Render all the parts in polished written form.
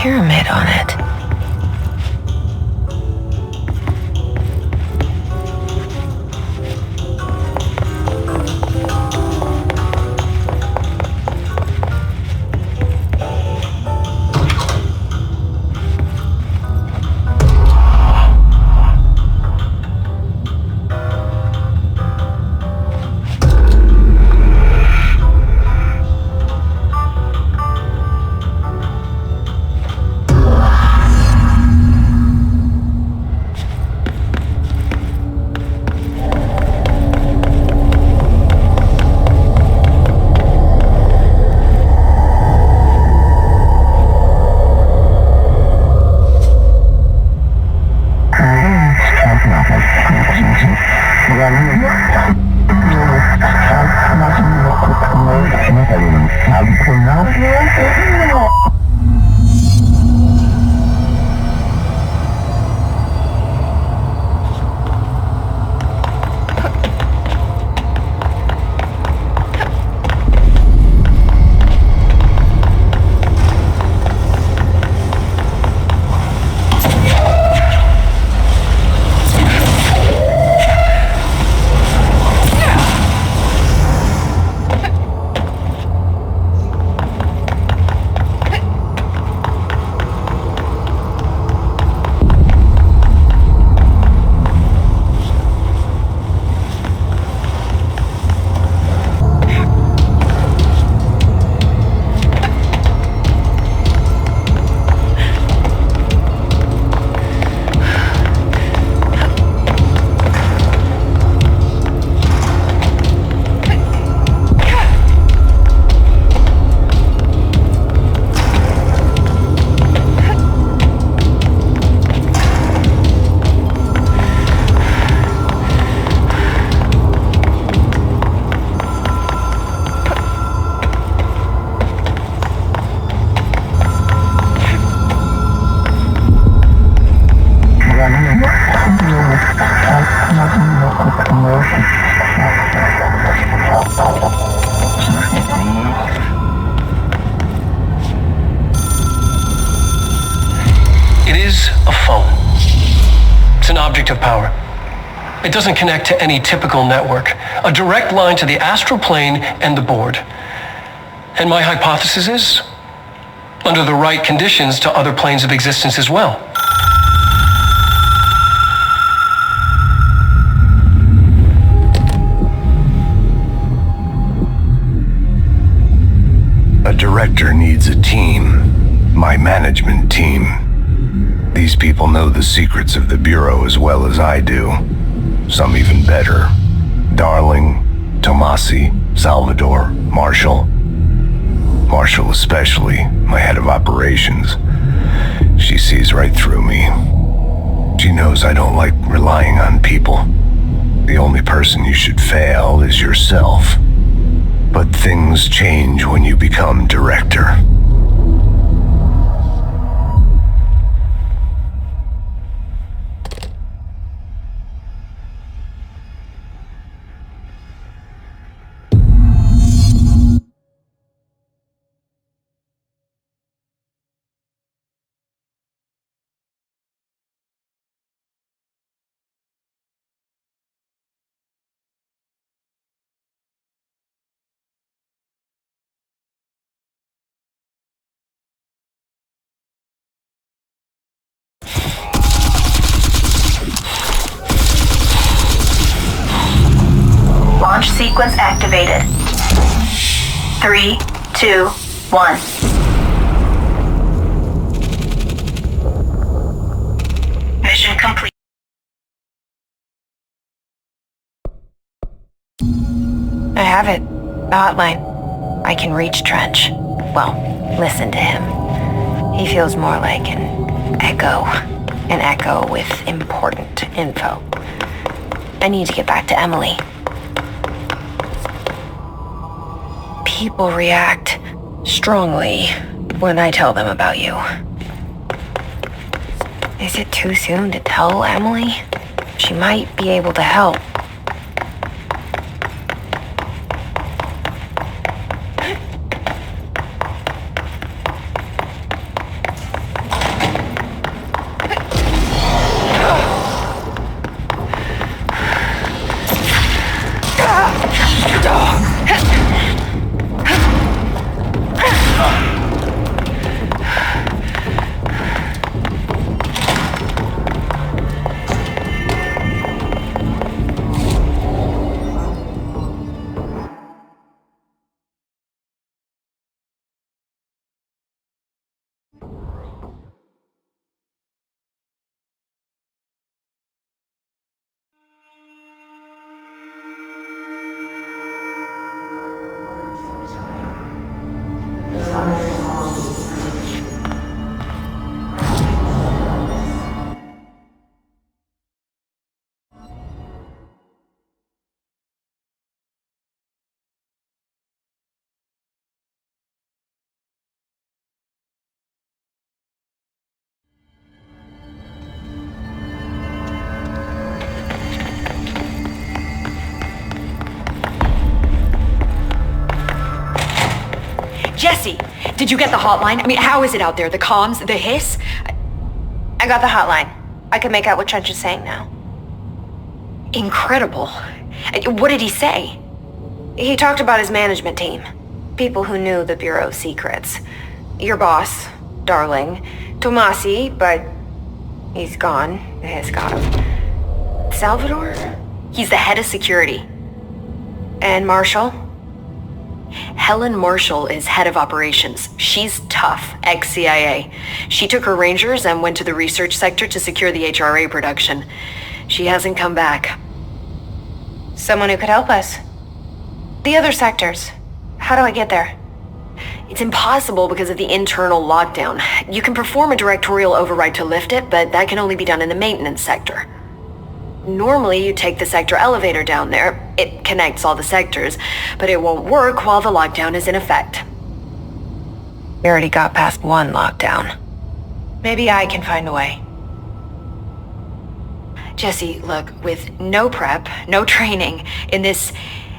pyramid on it. It is a phone. It's an object of power. It doesn't connect to any typical network. A direct line to the astral plane and the board. And my hypothesis is, under the right conditions, to other planes of existence as well. A director needs a team. My management team. These people know the secrets of the Bureau as well as I do. Some even better. Darling, Tomasi, Salvador, Marshall. Marshall especially, my head of operations. She sees right through me. She knows I don't like relying on people. The only person you should fail is yourself. But things change when you become director. Launch sequence activated. 3, 2, 1. Mission complete. I have it. The hotline. I can reach Trench. Well, listen to him. He feels more like an echo. An echo with important info. I need to get back to Emily. People react strongly when I tell them about you. Is it too soon to tell Emily? She might be able to help. Jesse, did you get the hotline? I mean, how is it out there? The comms, the hiss? I got the hotline. I can make out what Trench is saying now. Incredible. What did he say? He talked about his management team. People who knew the Bureau's secrets. Your boss, Darling. Tomasi, but he's gone. The hiss got him. Salvador? He's the head of security. And Marshall? Helen Marshall is head of operations. She's tough, ex-CIA. She took her Rangers and went to the research sector to secure the HRA production. She hasn't come back. Someone who could help us. The other sectors. How do I get there? It's impossible because of the internal lockdown. You can perform a directorial override to lift it, but that can only be done in the maintenance sector. Normally, you take the sector elevator down there. It connects all the sectors, but it won't work while the lockdown is in effect. We already got past one lockdown. Maybe I can find a way. Jesse, look, with no prep, no training, in this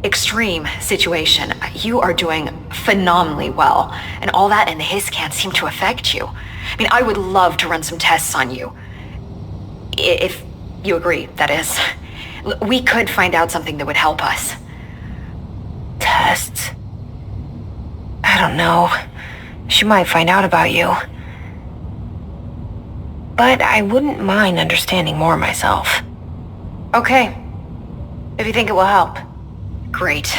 extreme situation, you are doing phenomenally well. And all that and the hiss can't seem to affect you. I mean, I would love to run some tests on you. If you agree, that is. We could find out something that would help us. Tests? I don't know. She might find out about you. But I wouldn't mind understanding more myself. Okay. If you think it will help. Great.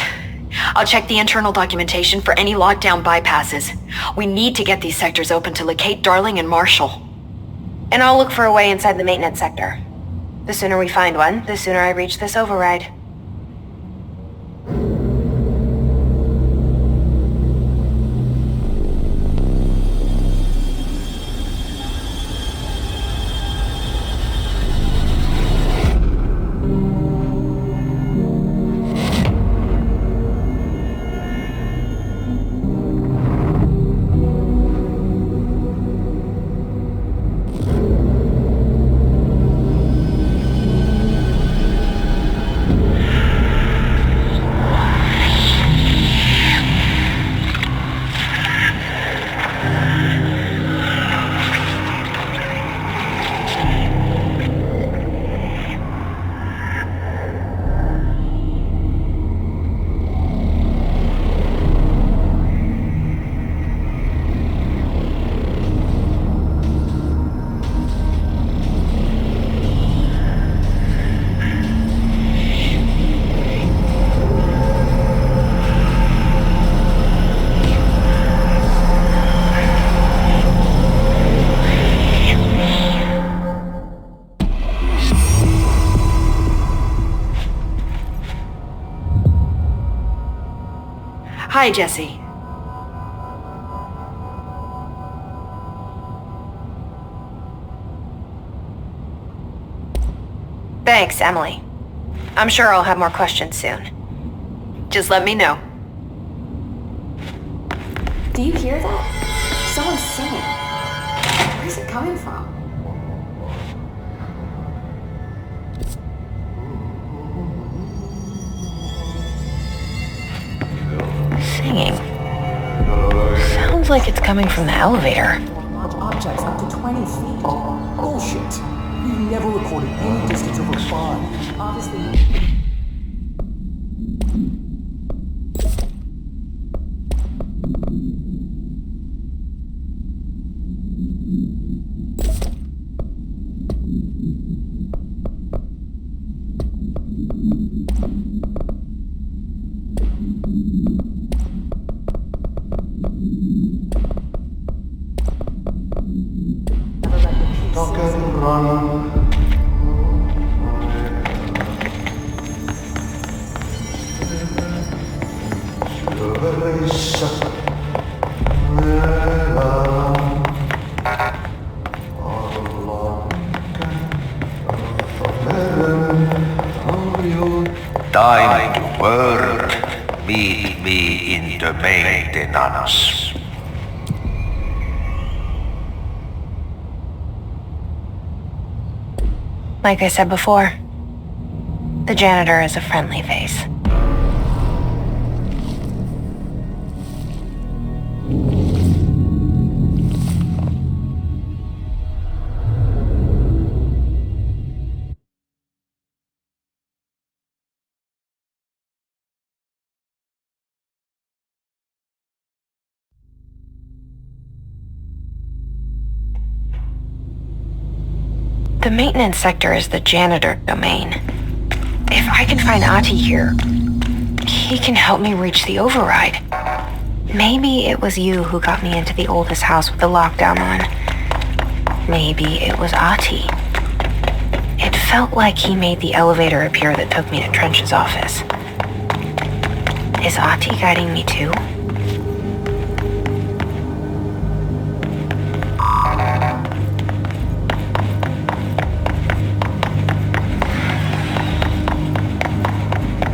I'll check the internal documentation for any lockdown bypasses. We need to get these sectors open to locate Darling and Marshall. And I'll look for a way inside the maintenance sector. The sooner we find one, the sooner I reach this override. Hi, Jesse. Thanks, Emily. I'm sure I'll have more questions soon. Just let me know. Do you hear that? Someone's singing. Where's it coming from? Singing. Sounds like it's coming from the elevator. Large objects up to 20 feet. Bullshit. We never recorded any distance over 5. Obviously... Time to work. Meet me in the maintenance. Like I said before, the janitor is a friendly face. maintenance sector is the janitor domain. If I can find Ahti here, he can help me reach the override. Maybe it was you who got me into the oldest house with the lockdown on. Maybe it was Ahti. It felt like he made the elevator appear that took me to Trench's office. Is Ahti guiding me too?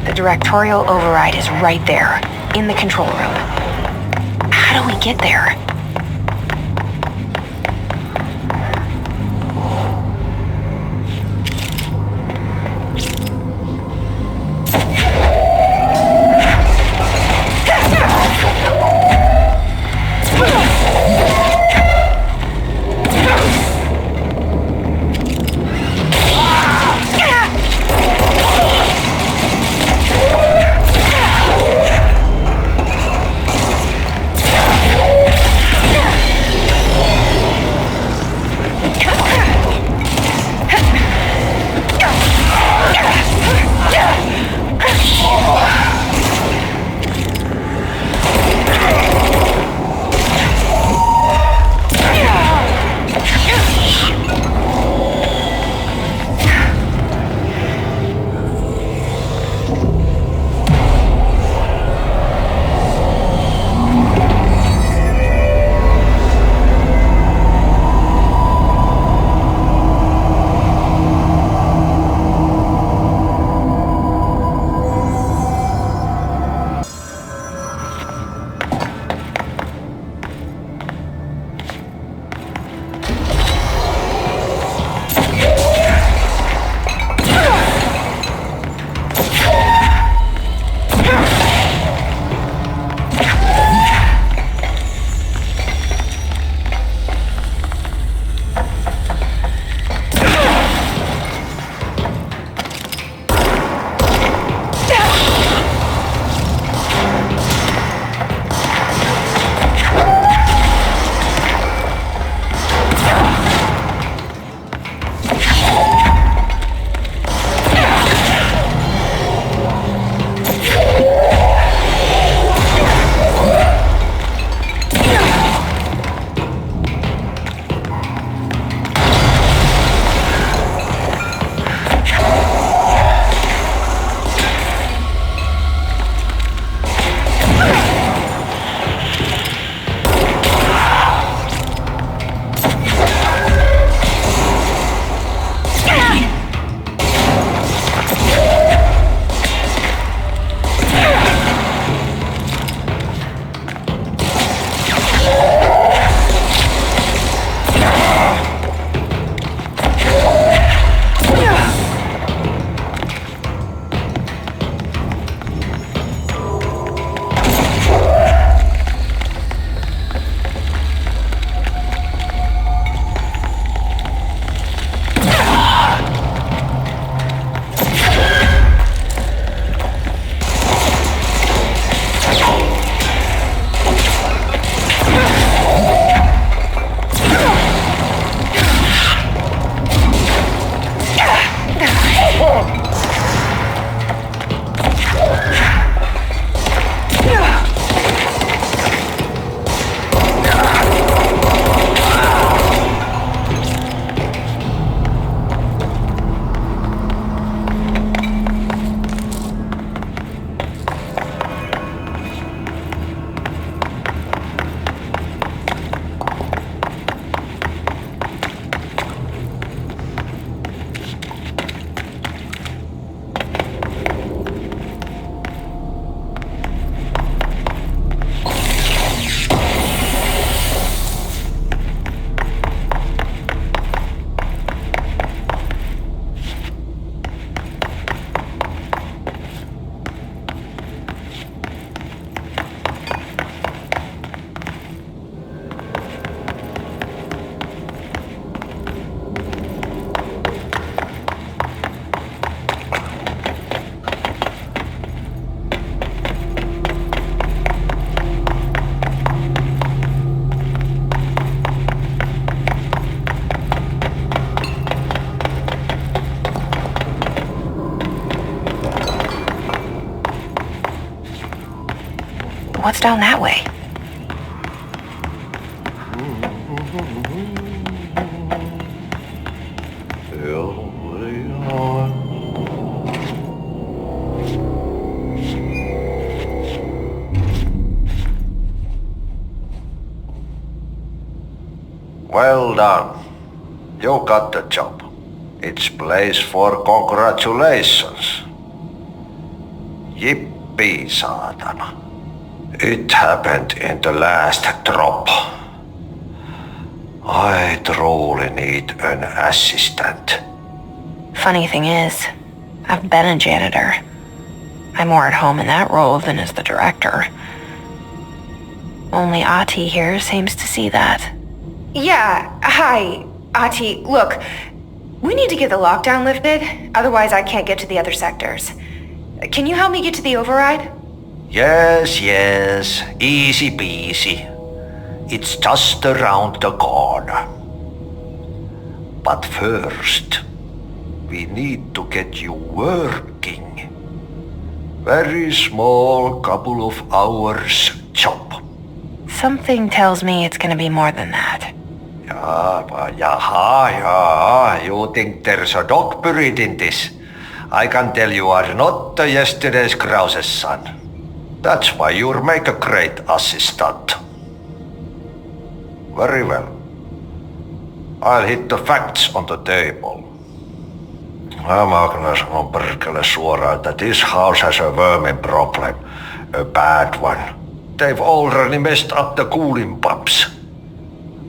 The directorial override is right there, in the control room. How do we get there? What's down that way? Well done. You got the job. It's place for congratulations. Yippee, saatana. It happened in the last drop. I truly need an assistant. Funny thing is, I've been a janitor. I'm more at home in that role than as the director. Only Ahti here seems to see that. Yeah, hi, Ahti. Look, we need to get the lockdown lifted, otherwise I can't get to the other sectors. Can you help me get to the override? Yes, easy peasy. It's just around the corner. But first, we need to get you working. Very small, couple of hours job. Something tells me it's gonna be more than that. Yeah. You think there's a dog buried in this? I can tell you are not yesterday's Krause's son. That's why you'll make a great assistant. Very well. I'll hit the facts on the table. Mä sanon perkele suoraan, että this house has a vermin problem. A bad one. They've already messed up the cooling pumps.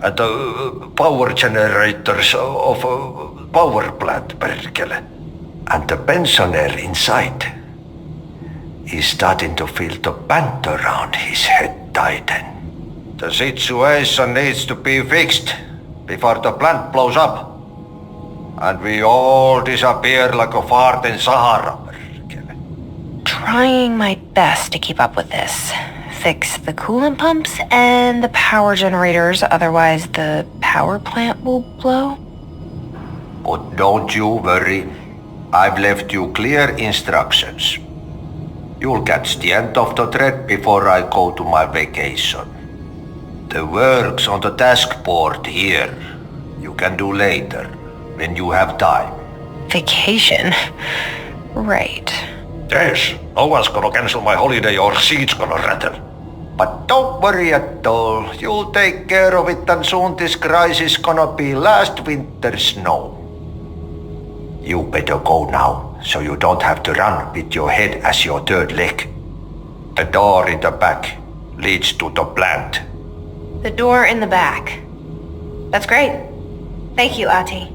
And the power generators of a power plant, perkele. And the pensioner inside is starting to feel the band around his head tighten. The situation needs to be fixed before the plant blows up. And we all disappear like a fart in Sahara. Trying my best to keep up with this. Fix the coolant pumps and the power generators, otherwise the power plant will blow. But don't you worry. I've left you clear instructions. You'll catch the end of the thread before I go to my vacation. The work's on the task board here. You can do later, when you have time. Vacation? Right. Yes, no one's gonna cancel my holiday or seat's gonna rattle. But don't worry at all. You'll take care of it and soon this crisis gonna be last winter's snow. You better go now, so you don't have to run with your head as your third leg. The door in the back leads to the plant. The door in the back. That's great. Thank you, Ahti.